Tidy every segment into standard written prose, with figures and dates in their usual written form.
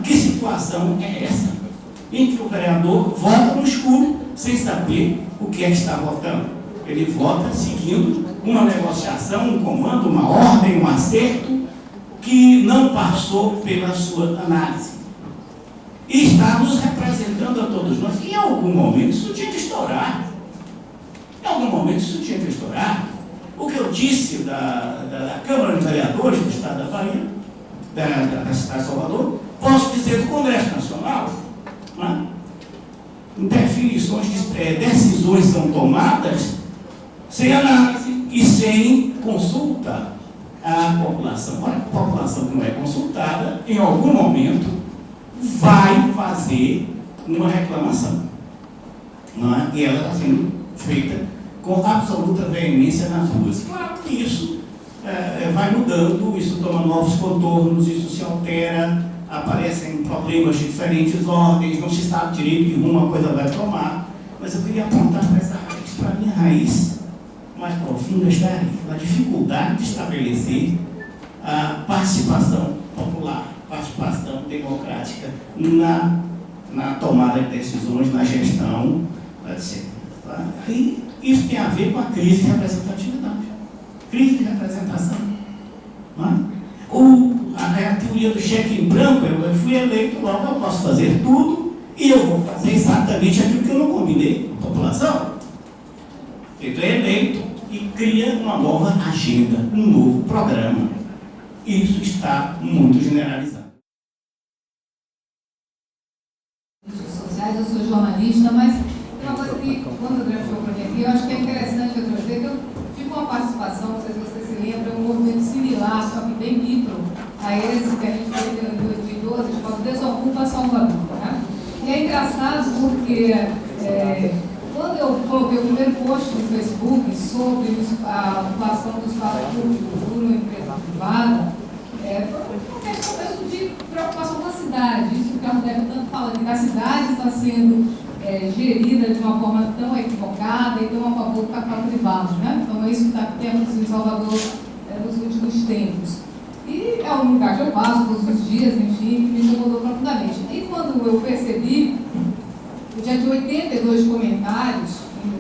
Que situação é essa? Em que o vereador vota no escuro sem saber o que é que está votando. Ele vota seguindo uma negociação, um comando, uma ordem, um acerto que não passou pela sua análise. E está nos representando a todos nós. Em algum momento isso tinha que estourar. Em algum momento isso tinha que estourar. O que eu disse da Câmara de Vereadores do Estado da Bahia, da cidade de Salvador, posso dizer do Congresso Nacional. Né? Definições de decisões são tomadas sem análise e sem consulta à população. Ora, a população que não é consultada, em algum momento, vai fazer uma reclamação. Não é? E ela está sendo feita com absoluta veemência nas ruas. Claro que isso vai mudando, isso toma novos contornos, isso se altera, aparecem problemas de diferentes ordens, não se sabe direito que rumo a coisa vai tomar, mas eu queria apontar para essa raiz, para a minha raiz mais profunda está aí, a dificuldade de estabelecer a participação popular, participação democrática na tomada de decisões, na gestão, etc. E isso tem a ver com a crise de representatividade, crise de representação. Não é? A teoria do cheque em branco, eu fui eleito, logo eu posso fazer tudo e eu vou fazer exatamente aquilo que eu não combinei com a população. Feito eleito e cria uma nova agenda, um novo programa. Isso está muito generalizado. Eu sou jornalista, mas tem uma coisa que, quando o André chegou para mim aqui, eu acho que é interessante eu trazer, que eu tive uma participação, não sei se você se lembra, um movimento similar, só que bem micro, a esse que a gente teve em 2012, chamado Desocupa Salvador. Né? E é engraçado porque, quando eu coloquei o primeiro post no Facebook sobre a ocupação do espaço público por uma empresa privada, foi uma questão mesmo de preocupação com a cidade. Isso que a André tanto fala, que a cidade está sendo gerida de uma forma tão equivocada e tão a favor do capital privado. Né? Então é isso que temos em Salvador nos últimos tempos. E é um lugar que eu passo todos os dias, enfim, que me incomodou profundamente. E quando eu percebi, diante de 82 comentários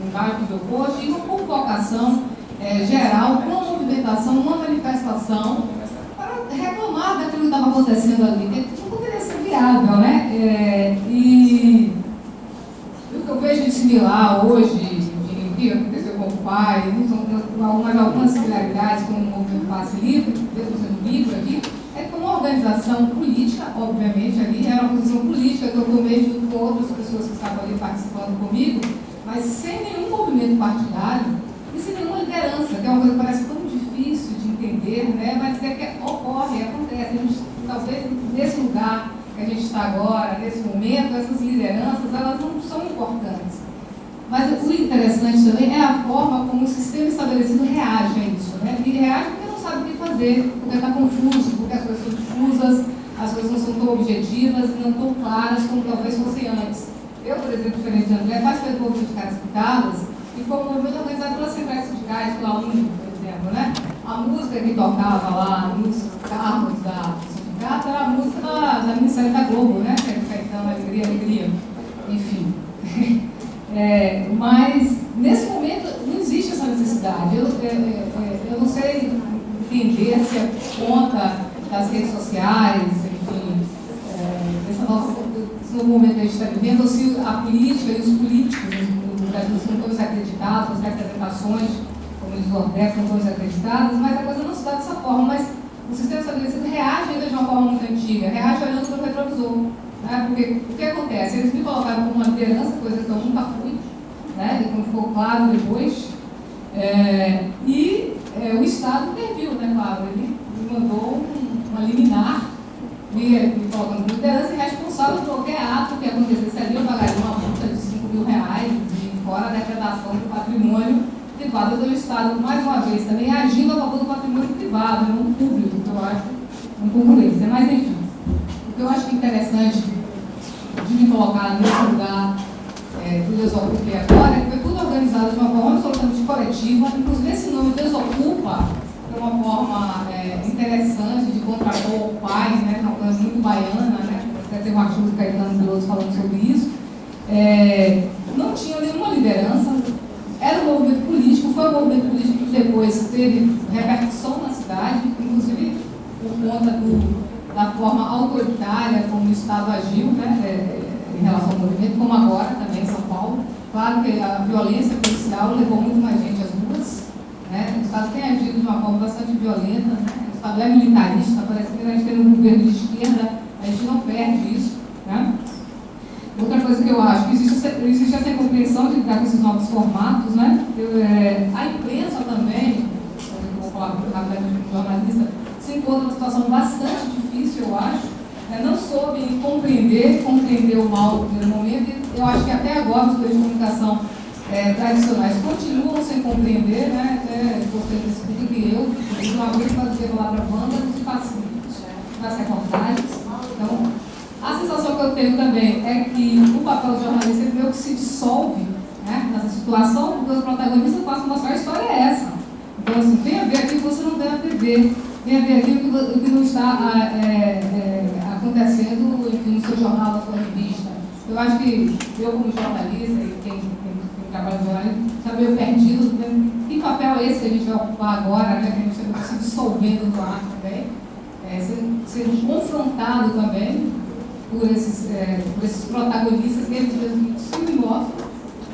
embaixo do meu post, e uma convocação geral, uma movimentação, uma manifestação para reclamar daquilo que estava acontecendo ali, que não poderia ser viável, né? E o que eu vejo de similar hoje, o que aconteceu com o pai, mas algumas similaridades com o movimento Passe Livre, mesmo sendo livre aqui, é que uma organização política, obviamente, ali era uma posição política que eu tomei junto com outras pessoas que estavam ali participando comigo, mas sem nenhum movimento partidário e sem nenhuma liderança, que é uma coisa que parece tão difícil de entender, né? Mas é que ocorre, acontece. A gente, talvez nesse lugar que a gente está agora, nesse momento, essas lideranças, elas não são importantes. Mas o interessante também é a forma como o sistema estabelecido reage a isso, né? Ele reage porque não sabe o que fazer, porque está confuso, porque as coisas são difusas, as coisas não são tão objetivas, não tão claras como talvez fossem antes. Eu, por exemplo, diferente de André, participei do movimento de Cartas Pintadas e foi um movimento organizado pelas centrais sindicais, pela UNE, por exemplo, né? A música que tocava lá nos carros do sindicato era a música da minissérie da Globo, né? Que é Caetano, Alegria, Alegria, enfim. Mas, nesse momento, não existe essa necessidade. Eu não sei entender se é por conta das redes sociais, enfim, esse novo momento que a gente está vivendo, ou se a política e os políticos no Brasil são todos acreditados, as representações, como diz o André, são todas acreditadas, mas a coisa não se dá dessa forma. Mas o sistema estabelecido reage ainda de uma forma muito antiga, reage olhando para o retrovisor. Né? Porque o que acontece? Eles me colocaram como uma liderança, coisa que eu nunca fui, né? E como ficou claro depois, o Estado interviu, né, claro, ele me mandou uma liminar, me colocando como liderança e responsável por qualquer ato que acontecesse ali. Eu pagaria uma multa de R$5.000 e fora a depredação do patrimônio privado do Estado, mais uma vez, também agindo a favor do patrimônio privado, não público, que eu acho incongruência. Mas, enfim, o que eu acho que é interessante de me colocar nesse lugar do Desocupa agora é que foi tudo organizado de uma forma absolutamente coletiva, inclusive esse nome Desocupa é uma forma interessante de contrapor o pai, né, que é uma coisa muito baiana, né, tem um artigo do Caetano Veloso falando sobre isso, não tinha nenhuma liderança, era um movimento político, foi um movimento político que depois teve repercussão na cidade, inclusive por conta da forma autoritária como o Estado agiu, né, em relação ao movimento, como agora também em São Paulo. Claro que a violência policial levou muito mais gente às ruas, né? O Estado tem agido de uma forma bastante violenta, né? O Estado é militarista, parece que a gente tem um governo de esquerda, a gente não perde isso, né? Outra coisa que eu acho, que existe essa incompreensão de lidar com esses novos formatos, né? A imprensa também, eu vou falar rapidamente como jornalista, se encontra numa situação bastante difícil, eu acho, não soube compreender o mal no primeiro momento, e eu acho que até agora os meios de comunicação tradicionais continuam sem compreender, né? Até gostei desse vídeo que eu, uma vez fazia lá para a banda, nos pacíficos, nas reportagens. Então, a sensação que eu tenho também é que o papel do jornalista meio que se dissolve, né, nessa situação, porque os protagonistas passam a mostrar a história é essa. Então, assim, venha ver aquilo que você não deve ver, venha ver aquilo que não está acontecendo no seu jornal, na sua revista. Eu acho que eu, como jornalista, e quem trabalha no jornalismo, está meio perdido. Né? Que papel é esse que a gente vai ocupar agora, né, que a gente está se dissolvendo no ar também, sendo confrontado também por esses protagonistas que eles mesmos se mostram,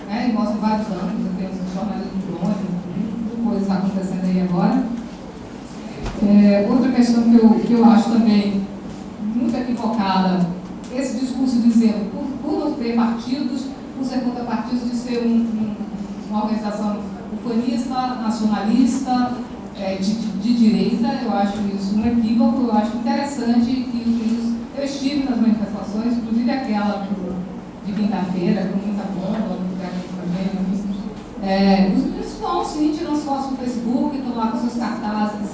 né, e mostram vários anos, temos o jornalismo crônico, coisas acontecendo aí agora. Outra questão que eu acho também muito equivocada, esse discurso dizendo, por não ter partidos, por ser contra partidos, de ser uma organização ufanista, nacionalista, de direita. Eu acho isso um equívoco, eu acho interessante que eu estive nas manifestações, inclusive aquela de quinta-feira, com muita bomba, os meninos vão sim, tiram as fotos no Facebook, estão lá com seus cartazes,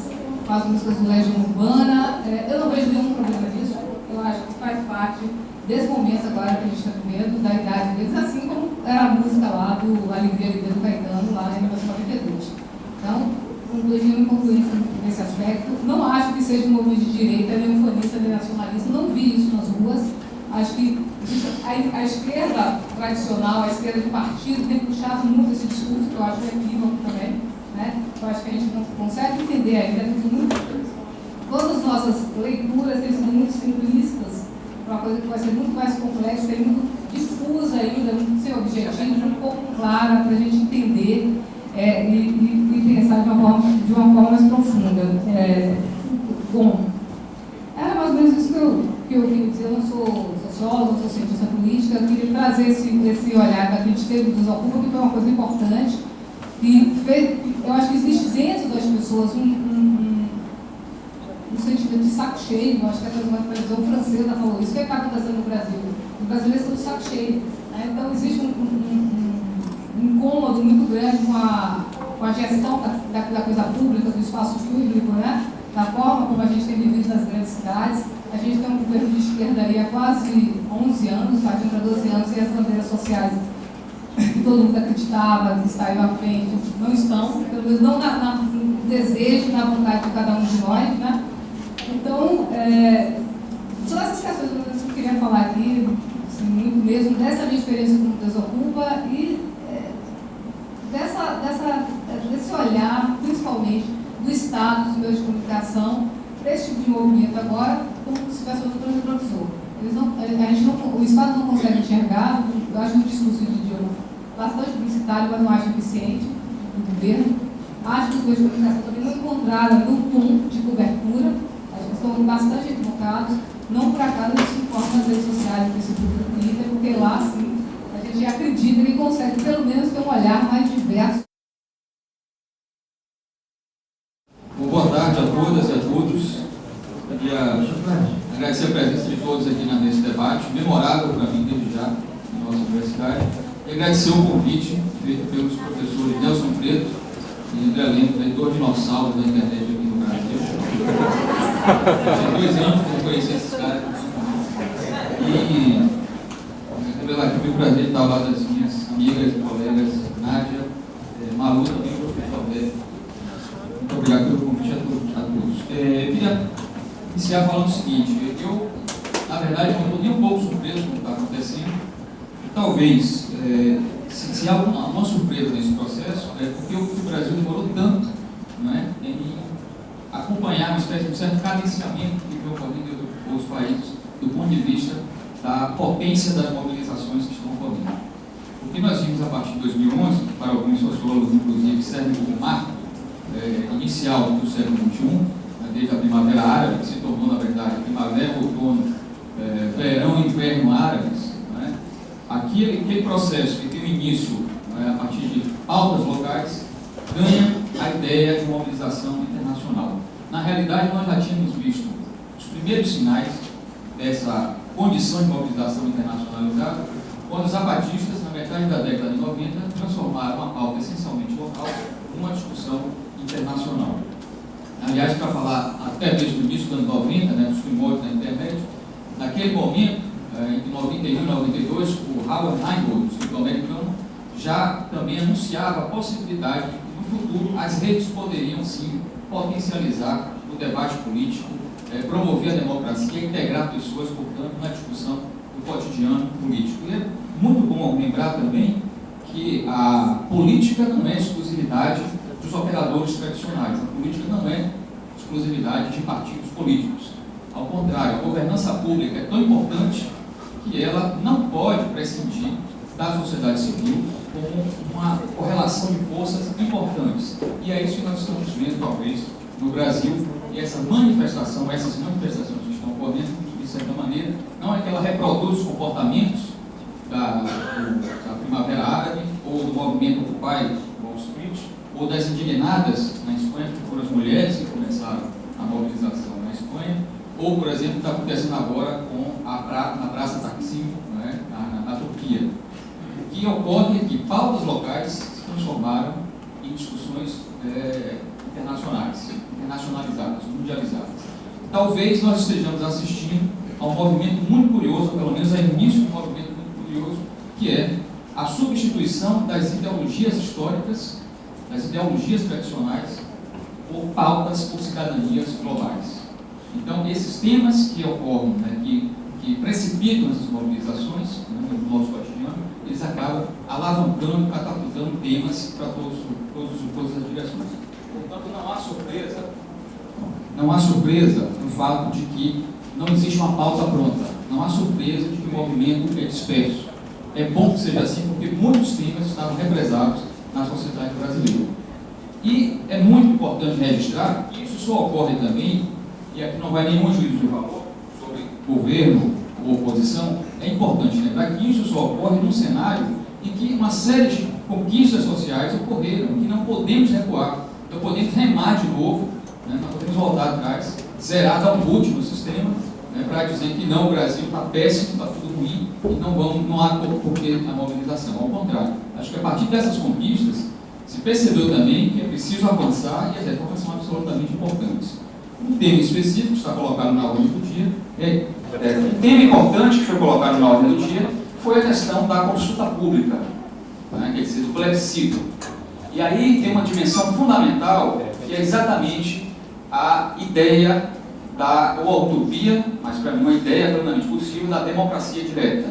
com as músicas do Legião Urbana. Eu não vejo nenhum problema nisso, eu acho que faz parte desse momento agora que a gente está vivendo, da idade deles, assim como era a música lá do Alegria do Caetano, lá em 1992. Então, não vejo nenhuma incongruência nesse aspecto. Não acho que seja um movimento de direita, nem ufanista, nem nacionalista. Não vi isso nas ruas. Acho que a esquerda tradicional, a esquerda de partido, tem puxado muito esse discurso, que eu acho equívoco também. Né? Eu acho que a gente não consegue entender ainda, todas as nossas leituras têm sido muito simplistas, uma coisa que vai ser muito mais complexa, tem muito difusa ainda, muito sem objetivo, um pouco clara para a gente entender e pensar de uma forma mais profunda. Bom, era mais ou menos isso que eu queria dizer. Eu não sou sociólogo, não sou cientista política, eu queria trazer esse olhar que a gente teve do Desocupa, que foi uma coisa importante, e eu acho que existe dentro das pessoas um sentimento de saco cheio. Eu acho que uma televisão francesa falou isso. O que está acontecendo no Brasil? Os brasileiros estão de saco cheio. Né? Então, existe um incômodo muito grande com a gestão da coisa pública, do espaço público, né? Da forma como a gente tem vivido nas grandes cidades. A gente tem um governo de esquerda aí há quase 11 anos, partindo para 12 anos, e as bandeiras sociais que todo mundo acreditava que estariam à frente, não estão, pelo menos não no desejo, na vontade de cada um de nós, né? Então, são essas questões que eu queria falar aqui, assim, muito mesmo, dessa minha experiência com o Desocupa e desse olhar, principalmente, do Estado, dos meios de comunicação, para esse tipo de movimento agora, como se estivesse outro retrovisor. O Estado não consegue enxergar. Eu acho um discurso de idioma bastante publicitário, mas não acho eficiente do governo. Acho que os meios de comunicação também não encontraram no tom de cobertura. Acho que estão bastante equivocados. Não por acaso eles se informam nas redes sociais, no Facebook, no Twitter, porque lá, sim, a gente acredita que consegue pelo menos ter um olhar mais diverso. Bom, boa tarde a todas e a todos. Queria agradecer a presença de todos aqui nesse debate, memorável para mim desde já, na nossa universidade, e agradecer o convite feito pelos professores Nelson Preto e André Lemos, dois dinossauros da internet aqui no Brasil. Tinha 2 anos que eu conheci esses caras. E revelar aqui o meu prazer de estar ao lado das minhas amigas e colegas, Nádia, Malu também, o professor Bé. Muito obrigado pelo convite a todos. Eu queria iniciar falando o seguinte: eu, na verdade, eu não estou nem um pouco surpreso com o que está acontecendo. Talvez, se há uma surpresa nesse processo, é porque o Brasil demorou tanto, não é, em acompanhar uma espécie de um certo cadenciamento que vem ocorrendo em outros países, do ponto de vista da potência das mobilizações que estão ocorrendo. O que nós vimos a partir de 2011, para alguns sociólogos, inclusive, serve como marco inicial do século XXI, desde a Primavera Árabe, que se tornou, na verdade, Primavera, Outono, Verão e Inverno Árabes. Né? Aquele processo que tem o início a partir de pautas locais ganha a ideia de mobilização internacional. Na realidade, nós já tínhamos visto os primeiros sinais dessa condição de mobilização internacionalizada quando os zapatistas, na metade da década de 90, transformaram uma pauta essencialmente local numa discussão internacional. Aliás, para falar até desde o início dos anos 90, né, dos primórdios da internet, naquele momento, entre 91 e 92, o Howard Reingold, escritor americano, já também anunciava a possibilidade de que no futuro as redes poderiam sim potencializar o debate político, promover a democracia e integrar pessoas, portanto, na discussão do cotidiano político. E é muito bom lembrar também que a política não é exclusividade dos operadores tradicionais, a política não é exclusividade de partidos políticos. Ao contrário, a governança pública é tão importante que ela não pode prescindir da sociedade civil como uma correlação de forças importantes. E é isso que nós estamos vendo, talvez, no Brasil, e essas manifestações que estão ocorrendo, de certa maneira, não é que ela reproduz os comportamentos da Primavera Árabe, ou do movimento Occupy Wall Street, ou das indignadas na Espanha, que foram as mulheres que começaram a mobilização na Espanha, ou, por exemplo, está acontecendo agora na Praça Taksim, né, na Turquia. O que ocorre é que pautas locais se transformaram em discussões internacionalizadas, mundializadas. Talvez nós estejamos assistindo a um movimento muito curioso, pelo menos ao início de um movimento muito curioso, que é a substituição das ideologias históricas, das ideologias tradicionais, por pautas, por cidadanias globais. Então, esses temas que ocorrem, né, que precipitam essas mobilizações, né, no nosso cotidiano, eles acabam alavancando, catapultando temas para todas as direções. Portanto, não há surpresa no fato de que não existe uma pauta pronta, não há surpresa de que o movimento é disperso. É bom que seja assim, porque muitos temas estavam represados na sociedade brasileira. E é muito importante registrar que isso só ocorre também, e aqui não vai nenhum juízo de valor sobre governo ou oposição, é importante lembrar que isso só ocorre num cenário em que uma série de conquistas sociais ocorreram, que não podemos recuar, não podemos remar de novo, né, não podemos voltar atrás, zerar, dar um boot no sistema, né, para dizer que não, o Brasil está péssimo, está tudo ruim, e não há porquê a mobilização. Ao contrário, acho que a partir dessas conquistas, se percebeu também que é preciso avançar e as reformas são absolutamente importantes. Um tema específico que está colocado na ordem do dia, um tema importante que foi colocado na ordem do dia foi a questão da consulta pública, né, quer dizer, do plebiscito. E aí tem uma dimensão fundamental, que é exatamente a ideia ou utopia, mas para mim uma ideia plenamente possível, da democracia direta.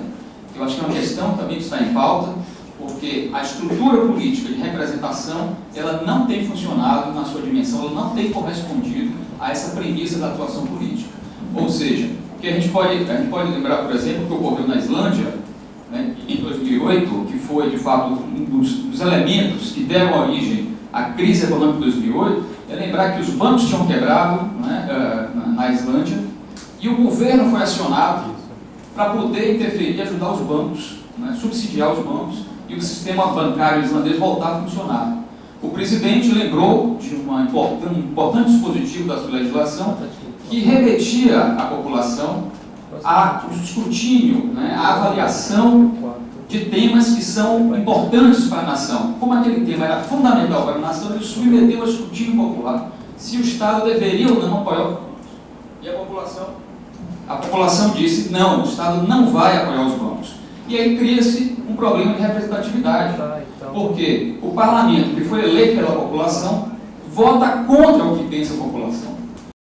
Eu acho que é uma questão também que está em pauta, porque a estrutura política de representação, ela não tem funcionado na sua dimensão, ela não tem correspondido a essa premissa da atuação política. Ou seja, que a gente pode lembrar, por exemplo, que ocorreu na Islândia, né, em 2008, que foi, de fato, um dos elementos que deram origem à crise econômica de 2008, é lembrar que os bancos tinham quebrado, né, na Islândia, e o governo foi acionado para poder interferir e ajudar os bancos, né, subsidiar os bancos, e o sistema bancário islandês voltar a funcionar. O presidente lembrou de um importante dispositivo da sua legislação que remetia à população ao escrutínio, né, à avaliação de temas que são importantes para a nação. Como aquele tema era fundamental para a nação, ele submeteu ao escrutínio popular se o Estado deveria ou não apoiar os bancos. E a população disse, não, o Estado não vai apoiar os bancos. E aí cria-se um problema de representatividade, porque o parlamento, que foi eleito pela população, vota contra o que pensa a população.